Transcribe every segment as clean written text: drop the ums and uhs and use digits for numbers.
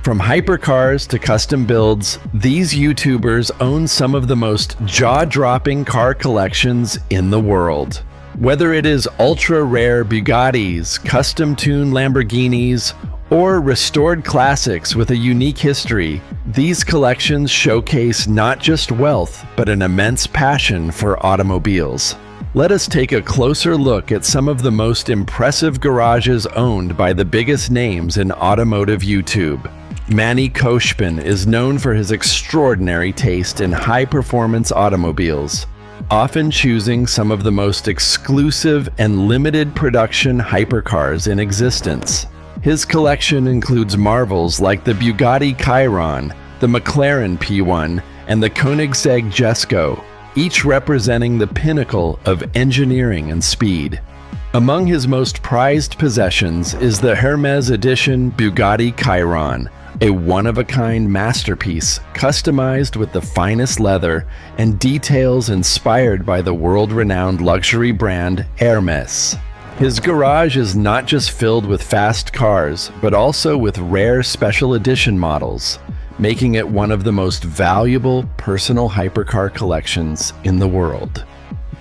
From hypercars to custom builds, these YouTubers own some of the most jaw-dropping car collections in the world. Whether it is ultra-rare Bugattis, custom-tuned Lamborghinis, or restored classics with a unique history, these collections showcase not just wealth, but an immense passion for automobiles. Let us take a closer look at some of the most impressive garages owned by the biggest names in automotive YouTube. Manny Koshpin is known for his extraordinary taste in high-performance automobiles, often choosing some of the most exclusive and limited production hypercars in existence. His collection includes marvels like the Bugatti Chiron, the McLaren P1, and the Koenigsegg Jesko, each representing the pinnacle of engineering and speed. Among his most prized possessions is the Hermes Edition Bugatti Chiron, a one-of-a-kind masterpiece customized with the finest leather and details inspired by the world-renowned luxury brand Hermes. His garage is not just filled with fast cars, but also with rare special edition models, making it one of the most valuable personal hypercar collections in the world.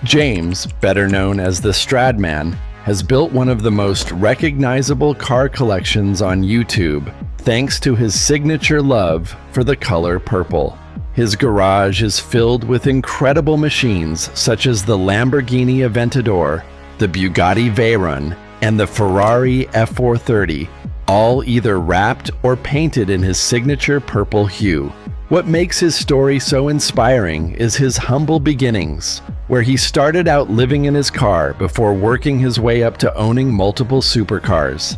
James, better known as the Stradman, has built one of the most recognizable car collections on YouTube, thanks to his signature love for the color purple. His garage is filled with incredible machines such as the Lamborghini Aventador, the Bugatti Veyron, and the Ferrari F430, all either wrapped or painted in his signature purple hue. What makes his story so inspiring is his humble beginnings, where he started out living in his car before working his way up to owning multiple supercars.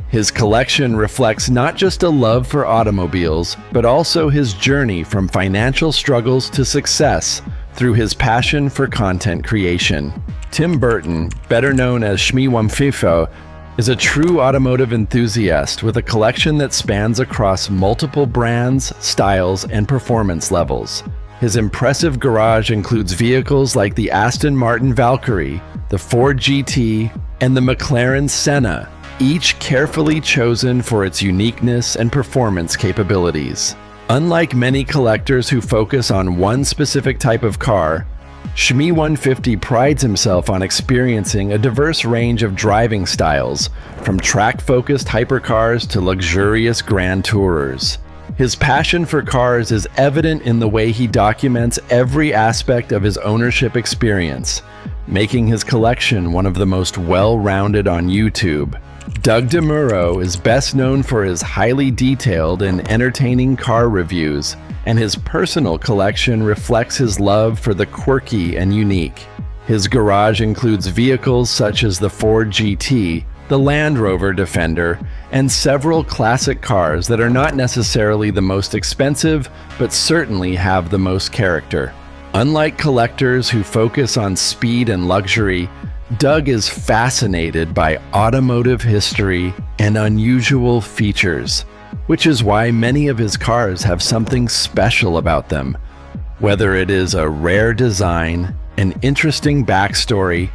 His collection reflects not just a love for automobiles, but also his journey from financial struggles to success through his passion for content creation. Tim Burton, better known as Shmi150, is a true automotive enthusiast with a collection that spans across multiple brands, styles, and performance levels. His impressive garage includes vehicles like the Aston Martin Valkyrie, the Ford GT, and the McLaren Senna, each carefully chosen for its uniqueness and performance capabilities. Unlike many collectors who focus on one specific type of car, Shmi150 prides himself on experiencing a diverse range of driving styles, from track-focused hypercars to luxurious grand tourers. His passion for cars is evident in the way he documents every aspect of his ownership experience, making his collection one of the most well-rounded on YouTube. Doug DeMuro is best known for his highly detailed and entertaining car reviews, and his personal collection reflects his love for the quirky and unique. His garage includes vehicles such as the Ford GT, the Land Rover Defender, and several classic cars that are not necessarily the most expensive, but certainly have the most character. Unlike collectors who focus on speed and luxury, Doug is fascinated by automotive history and unusual features, which is why many of his cars have something special about them. Whether it is a rare design, an interesting backstory,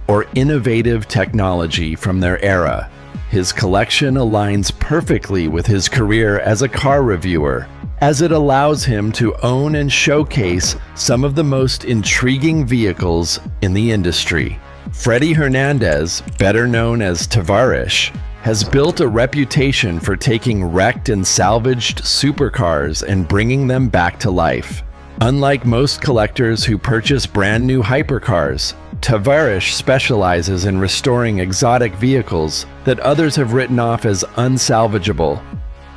or innovative technology from their era, his collection aligns perfectly with his career as a car reviewer, as it allows him to own and showcase some of the most intriguing vehicles in the industry. Freddy Hernandez, better known as Tavarish, has built a reputation for taking wrecked and salvaged supercars and bringing them back to life. Unlike most collectors who purchase brand new hypercars, Tavarish specializes in restoring exotic vehicles that others have written off as unsalvageable.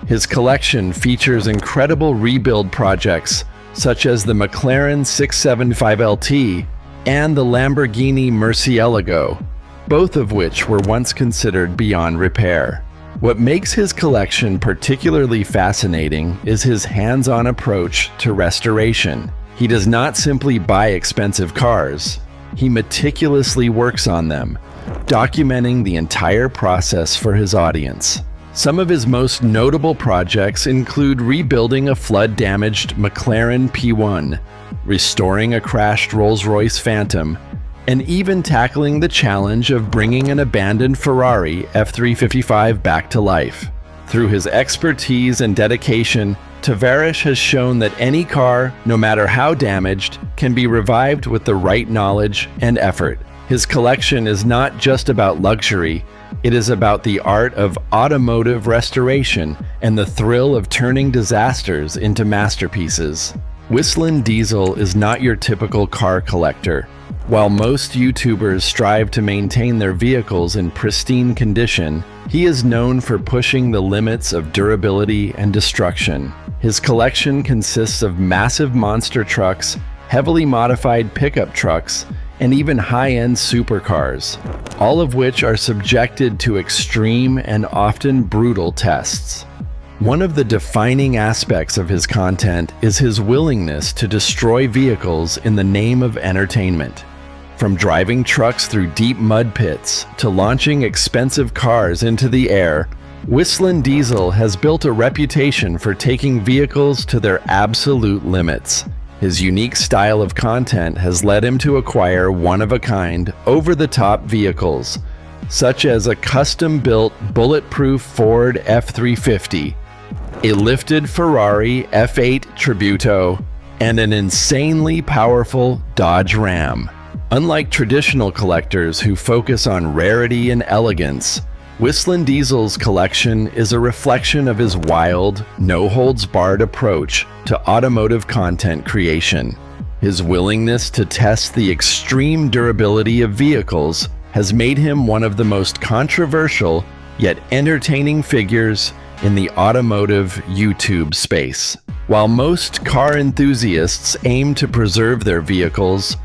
His collection features incredible rebuild projects such as the McLaren 675LT and the Lamborghini Murcielago, both of which were once considered beyond repair. What makes his collection particularly fascinating is his hands-on approach to restoration. He does not simply buy expensive cars, he meticulously works on them, documenting the entire process for his audience. Some of his most notable projects include rebuilding a flood-damaged McLaren P1, restoring a crashed Rolls-Royce Phantom, and even tackling the challenge of bringing an abandoned Ferrari F355 back to life. Through his expertise and dedication, Tavares has shown that any car, no matter how damaged, can be revived with the right knowledge and effort. His collection is not just about luxury, it is about the art of automotive restoration and the thrill of turning disasters into masterpieces. Whistlin' Diesel is not your typical car collector. While most YouTubers strive to maintain their vehicles in pristine condition, he is known for pushing the limits of durability and destruction. His collection consists of massive monster trucks, heavily modified pickup trucks, and even high-end supercars, all of which are subjected to extreme and often brutal tests. One of the defining aspects of his content is his willingness to destroy vehicles in the name of entertainment. From driving trucks through deep mud pits to launching expensive cars into the air, Whistlin' Diesel has built a reputation for taking vehicles to their absolute limits. His unique style of content has led him to acquire one-of-a-kind, over-the-top vehicles, such as a custom-built bulletproof Ford F-350, a lifted Ferrari F8 Tributo, and an insanely powerful Dodge Ram. Unlike traditional collectors who focus on rarity and elegance, Whistlin' Diesel's collection is a reflection of his wild, no-holds-barred approach to automotive content creation. His willingness to test the extreme durability of vehicles has made him one of the most controversial yet entertaining figures in the automotive YouTube space. While most car enthusiasts aim to preserve their vehicles,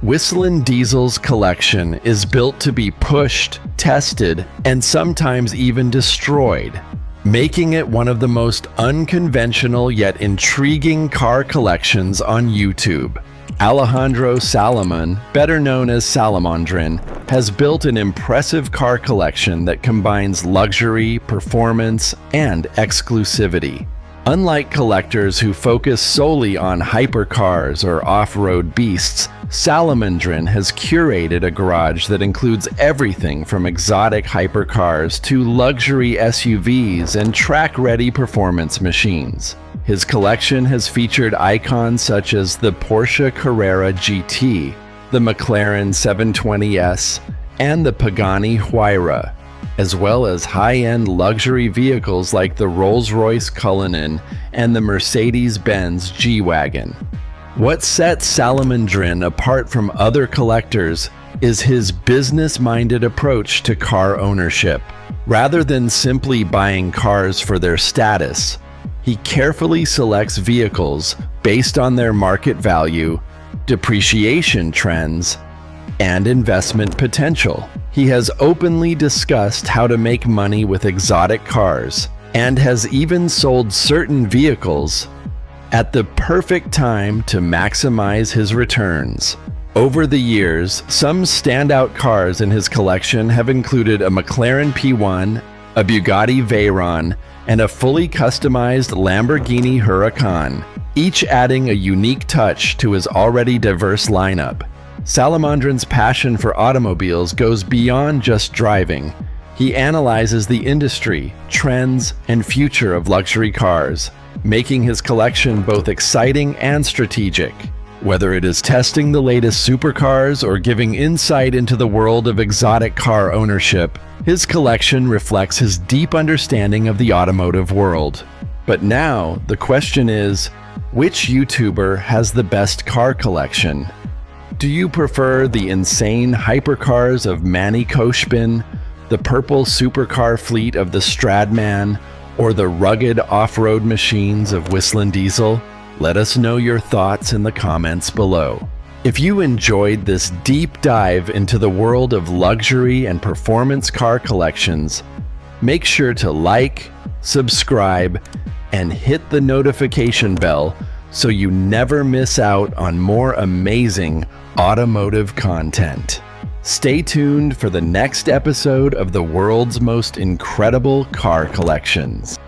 Whistlin' Diesel's collection is built to be pushed, tested, and sometimes even destroyed, making it one of the most unconventional yet intriguing car collections on YouTube. Alejandro Salomon, better known as Salamandrin, has built an impressive car collection that combines luxury, performance, and exclusivity. Unlike collectors who focus solely on hypercars or off-road beasts, Salamandrin has curated a garage that includes everything from exotic hypercars to luxury SUVs and track-ready performance machines. His collection has featured icons such as the Porsche Carrera GT, the McLaren 720S, and the Pagani Huayra, as well as high-end luxury vehicles like the Rolls-Royce Cullinan and the Mercedes-Benz G-Wagon. What sets Salamandrin apart from other collectors is his business-minded approach to car ownership. Rather than simply buying cars for their status, he carefully selects vehicles based on their market value, depreciation trends, and investment potential. He has openly discussed how to make money with exotic cars, and has even sold certain vehicles at the perfect time to maximize his returns. Over the years, some standout cars in his collection have included a McLaren P1, a Bugatti Veyron, and a fully customized Lamborghini Huracan, each adding a unique touch to his already diverse lineup. Salamandrin's passion for automobiles goes beyond just driving. He analyzes the industry, trends, and future of luxury cars, making his collection both exciting and strategic. Whether it is testing the latest supercars or giving insight into the world of exotic car ownership, his collection reflects his deep understanding of the automotive world. But now, the question is, which YouTuber has the best car collection? Do you prefer the insane hypercars of Manny Koshbin, the purple supercar fleet of the Stradman, or the rugged off-road machines of Whistlin' Diesel? Let us know your thoughts in the comments below. If you enjoyed this deep dive into the world of luxury and performance car collections, make sure to like, subscribe, and hit the notification bell so you never miss out on more amazing automotive content. Stay tuned for the next episode of the world's most incredible car collections.